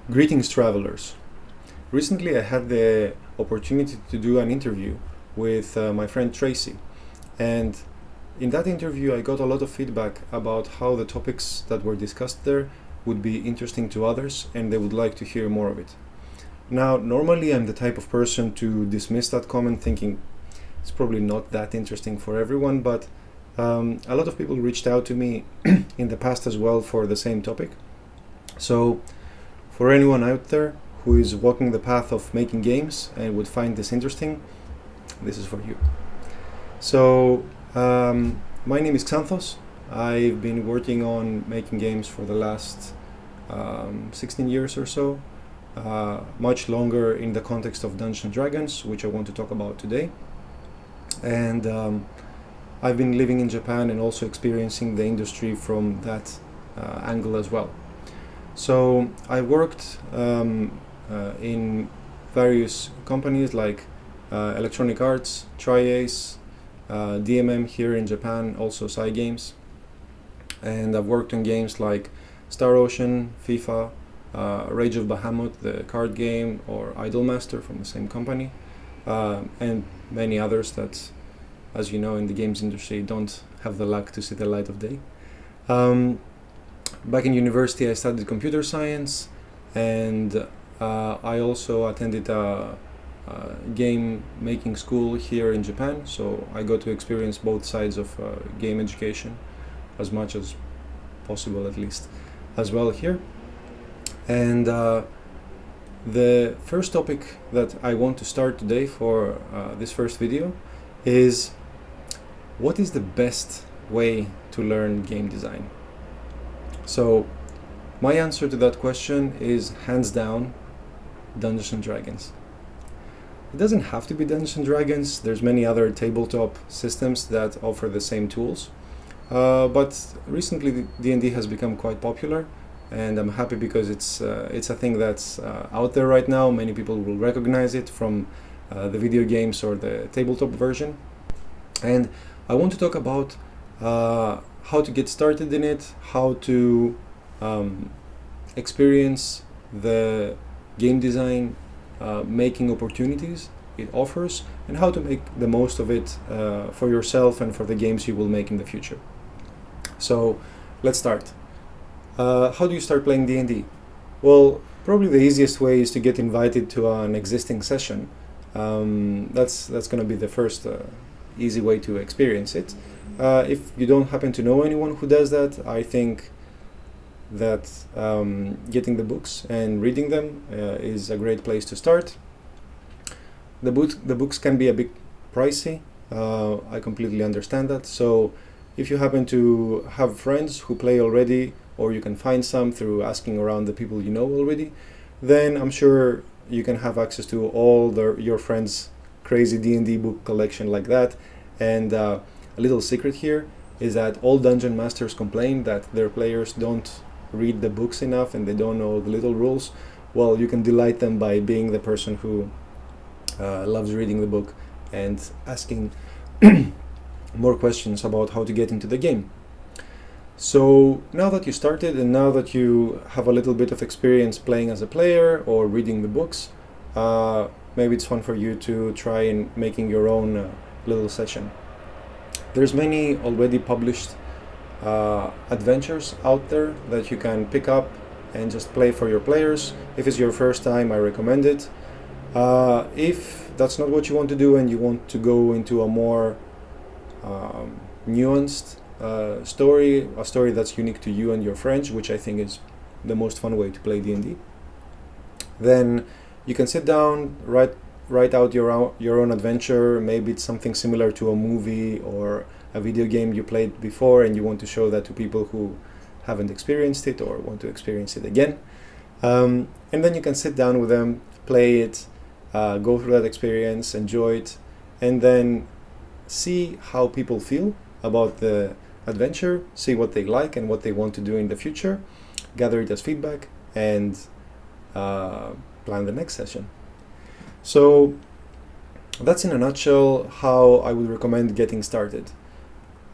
Greetings, travelers. Recently, I had the opportunity to do an interview with my friend Tracy, and in that interview, I got a lot of feedback about how the topics that were discussed there would be interesting to others, and they would like to hear more of it. Now, normally, I'm the type of person to dismiss that comment, thinking it's probably not that interesting for everyone, but a lot of people reached out to me in the past as well for the same topic. So, for anyone out there who is walking the path of making games and would find this interesting, this is for you. So, my name is Xanthos. I've been working on making games for the last 16 years or so, much longer in the context of Dungeons & Dragons, which I want to talk about today. And I've been living in Japan and also experiencing the industry from that angle as well. So I worked in various companies like Electronic Arts, Tri-Ace, DMM here in Japan, also Cygames. And I've worked on games like Star Ocean, FIFA, Rage of Bahamut, the card game, or Idolmaster from the same company, and many others that, as you know, in the games industry don't have the luck to see the light of day. Back in university, I studied computer science, and I also attended a game making school here in Japan, so I got to experience both sides of game education as much as possible, at least, as well here. And the first topic that I want to start today for this first video is, what is the best way to learn game design? So my answer to that question is hands down Dungeons & Dragons. It doesn't have to be Dungeons & Dragons. There's many other tabletop systems that offer the same tools. But recently D&D has become quite popular, and I'm happy because it's a thing that's out there right now. Many people will recognize it from the video games or the tabletop version. And I want to talk about how to get started in it, how to experience the game design making opportunities it offers, and how to make the most of it for yourself and for the games you will make in the future. So let's start. How do you start playing D&D? Well, probably the easiest way is to get invited to an existing session. That's going to be the first easy way to experience it. If you don't happen to know anyone who does that, I think that getting the books and reading them is a great place to start. The books can be a bit pricey. I completely understand that. So if you happen to have friends who play already, or you can find some through asking around the people you know already, then I'm sure you can have access to all your friends' crazy D&D book collection like that. And a little secret here is that all dungeon masters complain that their players don't read the books enough and they don't know the little rules. Well, you can delight them by being the person who loves reading the book and asking more questions about how to get into the game. So now that you started and now that you have a little bit of experience playing as a player or reading the books, maybe it's fun for you to try and making your own little session. There's many already published adventures out there that you can pick up and just play for your players. If it's your first time, I recommend it. If that's not what you want to do and you want to go into a more nuanced story, a story that's unique to you and your friends, which I think is the most fun way to play D&D, then you can sit down, write out your own adventure. Maybe it's something similar to a movie or a video game you played before and you want to show that to people who haven't experienced it or want to experience it again. And then you can sit down with them, play it, go through that experience, enjoy it, and then see how people feel about the adventure, see what they like and what they want to do in the future, gather it as feedback, and plan the next session. So that's in a nutshell how I would recommend getting started.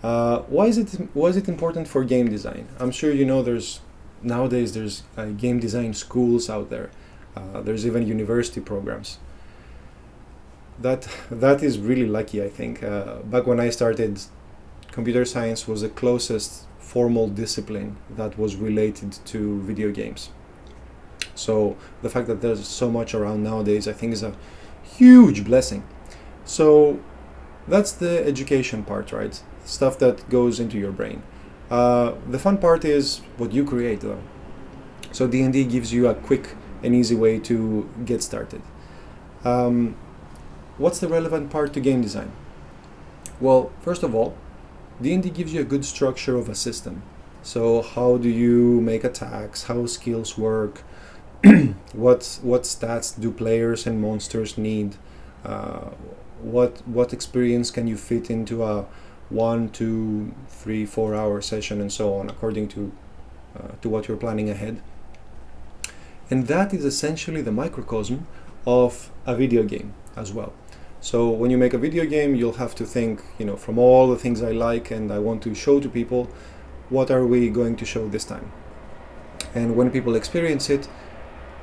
Why is it important for game design? I'm sure you know there's nowadays there's game design schools out there. There's even university programs. That is really lucky, I think. Back when I started, computer science was the closest formal discipline that was related to video games. So the fact that there's so much around nowadays, I think, is a huge blessing. So that's the education part, right? Stuff that goes into your brain. The fun part is what you create, though. So D&D gives you a quick and easy way to get started. What's the relevant part to game design? Well, first of all, D&D gives you a good structure of a system. So how do you make attacks, how skills work, what stats do players and monsters need, what experience can you fit into a 1, 2, 3, 4 hour session, and so on, according to what you're planning ahead. And that is essentially the microcosm of a video game as well. So when you make a video game, you'll have to think, from all the things I like and I want to show to people, what are we going to show this time? And when people experience it,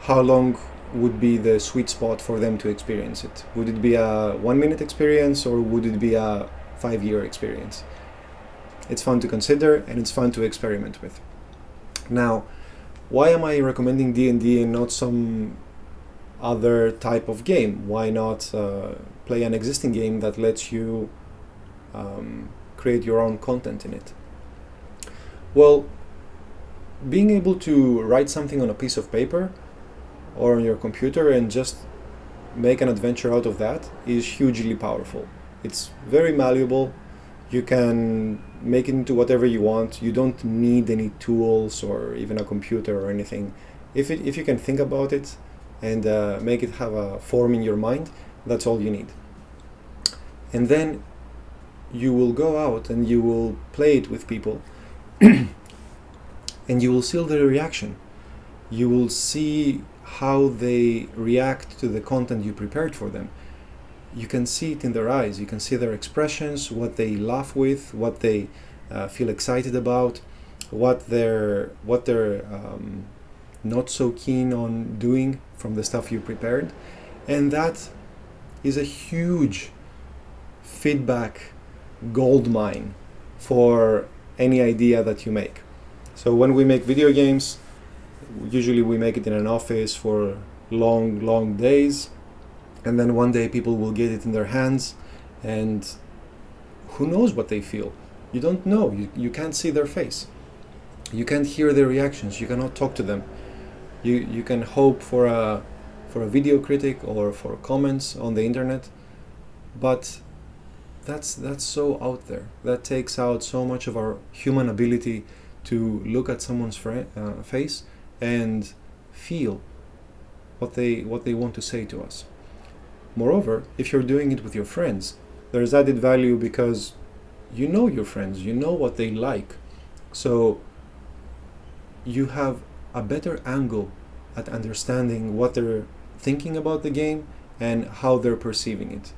how long would be the sweet spot for them to experience it? Would it be a 1-minute experience, or would it be a 5-year experience? It's fun to consider, and it's fun to experiment with. Now, why am I recommending D&D and not some other type of game? Why not play an existing game that lets you create your own content in it? Well, being able to write something on a piece of paper or on your computer and just make an adventure out of that is hugely powerful. It's very malleable. You can make it into whatever you want. You don't need any tools or even a computer or anything. If you can think about it and make it have a form in your mind, that's all you need. And then you will go out and you will play it with people and you will see their reaction. You will see how they react to the content you prepared for them. You can see it in their eyes. You can see their expressions, what they laugh with, what they feel excited about, what they're not so keen on doing from the stuff you prepared. And that is a huge feedback gold mine for any idea that you make. So when we make video games, usually we make it in an office for long days, and then one day people will get it in their hands, and who knows what they feel? You don't know. You can't see their face. You can't hear their reactions. You cannot talk to them. You can hope for a video critic or for comments on the internet, but that's so out there. That takes out so much of our human ability to look at someone's face and feel what they want to say to us. Moreover, if you're doing it with your friends, there's added value because you know your friends, you know what they like. So you have a better angle at understanding what they're thinking about the game and how they're perceiving it.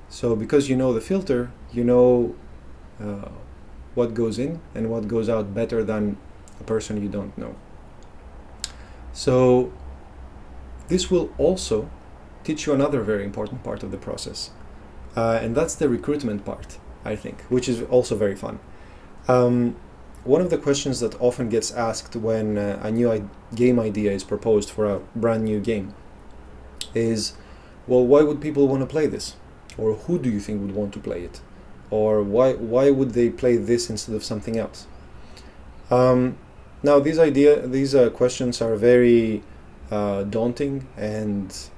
So because you know the filter, you know what goes in and what goes out better than a person you don't know. So this will also teach you another very important part of the process, and that's the recruitment part, I think, which is also very fun. One of the questions that often gets asked when a new game idea is proposed for a brand new game is, well, why would people want to play this? Or who do you think would want to play it? Or why would they play this instead of something else? Now these questions are very daunting, and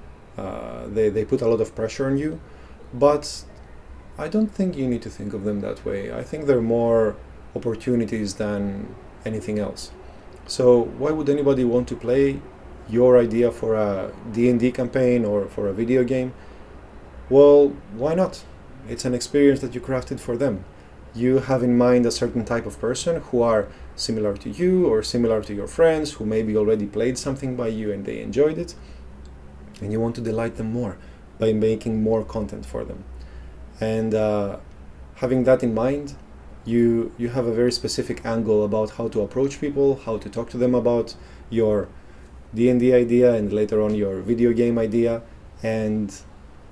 they put a lot of pressure on you, but I don't think you need to think of them that way. I think they're more opportunities than anything else. So why would anybody want to play your idea for a D&D campaign or for a video game? Well, why not? It's an experience that you crafted for them. You have in mind a certain type of person who are similar to you or similar to your friends who maybe already played something by you and they enjoyed it, and you want to delight them more by making more content for them. And having that in mind, you have a very specific angle about how to approach people, how to talk to them about your D&D idea and later on your video game idea, and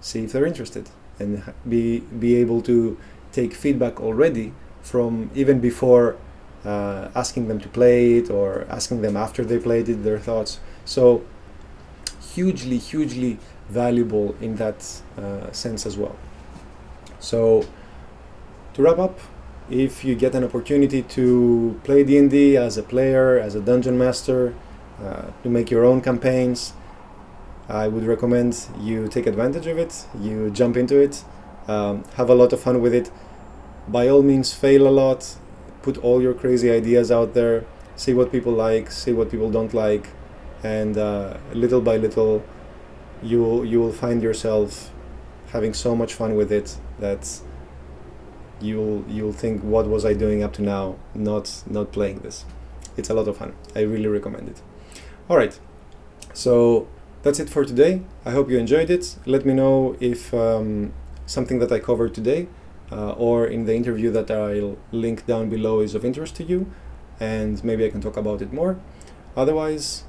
see if they're interested, and be able to take feedback already from even before asking them to play it or asking them after they played it, their thoughts. So hugely valuable in that sense as well. So to wrap up, if you get an opportunity to play D&D as a player, as a dungeon master, to make your own campaigns, I would recommend you take advantage of it, you jump into it, have a lot of fun with it. By all means, fail a lot, put all your crazy ideas out there, see what people like, see what people don't like, and little by little you will find yourself having so much fun with it that you'll think, what was I doing up to now, not playing this. It's a lot of fun. I really recommend it. All right, so that's it for today. I hope you enjoyed it. Let me know if something that I covered today or in the interview that I'll link down below is of interest to you, and maybe I can talk about it more. Otherwise,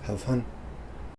have fun.